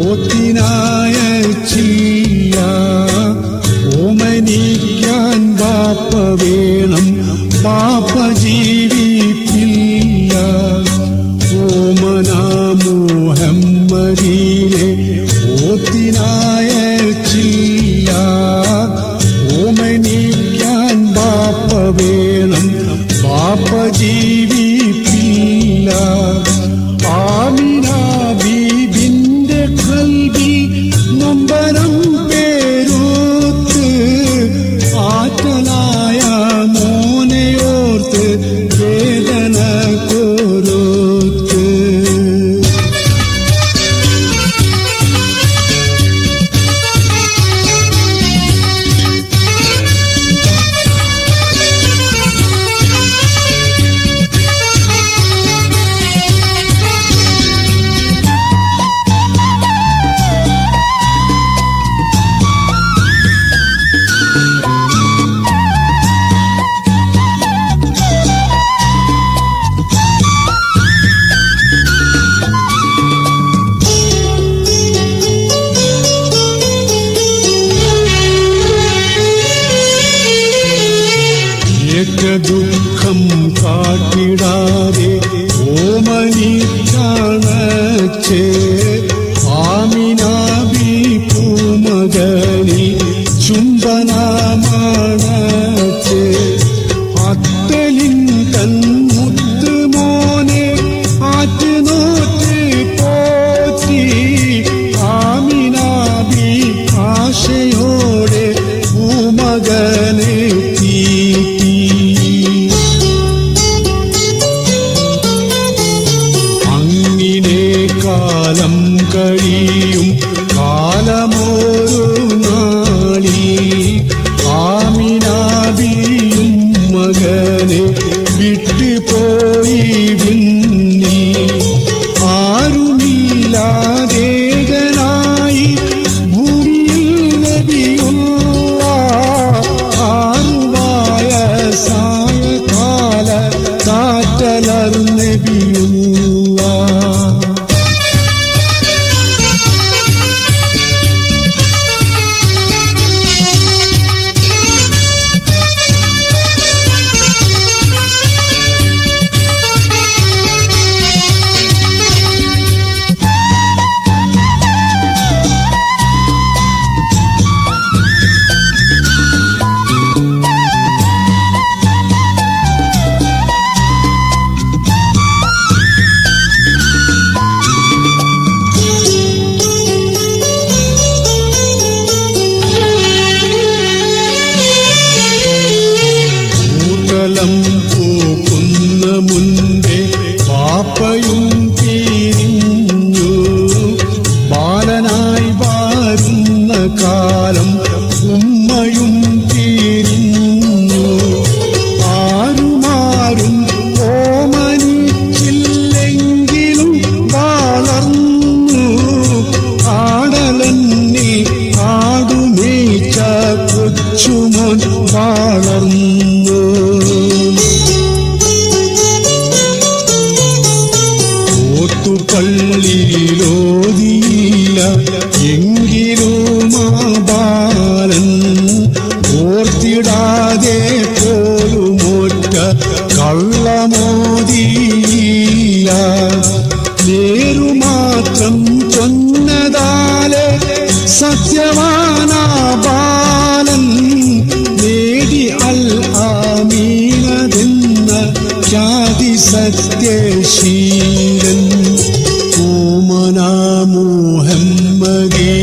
ഓത്തിനായച്ചില്ല. ഓമനിക്കാൻ ബാപ്പ വേണം, ബാപ്പ ജീവിപ്പില്ല. ഓമന മുഹമ്മദിനെ ഓത്തിനായച്ചില്ല. ഓമനിക്കാൻ ബാപ്പ വേണം, ബാപ്പ ജീവിപ്പില്ല. ആമിന ബീബിന്റെ ഖൽബിൽ നൊമ്പരം പേരൂത്ത്, ആറ്റലായ മോനെയോർത്ത് വേദന കോരൂത്ത്. ദുഃഖം കാട്ടിടാതെ ഓമനിക്കാണച്ചേ. ആമിനാബി പൂമകനി ചുംബനമാണച്ചേ. അത്തലിൻ കൺമുത്ത് മോനെ ആറ്റുനോറ്റ് പോറ്റി. ആമിനാബി ആശയോടെ പൂമകനെ തീറ്റി. കാലം കഴിയും കാലമോരു നാളിൽ ആമിനാബിയും മകനെ വിട്ടുപോയി വിണ്ണിൽ. ആരുമില്ലാതേകനായി ഭൂമിയിൽ നബിയുള്ള. ആറുവായ സായകാല കാറ്റലർ നബിയുള്ള. പൂക്കുന്ന മുൻപേ പാപ്പയും പിരിഞ്ഞു. ബാലനായി വാരുന്ന കാലം ഉമ്മയും പിരിഞ്ഞു. ആരുമാരും ഓമനിച്ചില്ലെങ്കിലും വളർന്നു. ആടലന്നി ആടുമേച്ച കൊച്ചുമോൻ വളർന്നു. പള്ളിയിലോതിയില്ല എങ്കിലും ആ ബാലൻ ഓർത്തിടാതെ പോലുമൊറ്റ കള്ളമോതിയില്ല. നേരുമാത്രം ചൊന്നതാലെ സത്യവാനാ ബാലൻ നേടി അൽ ആമീനതെന്ന ഖ്യാതി സത്യശീലൻ. ഓമന മുഹമ്മദി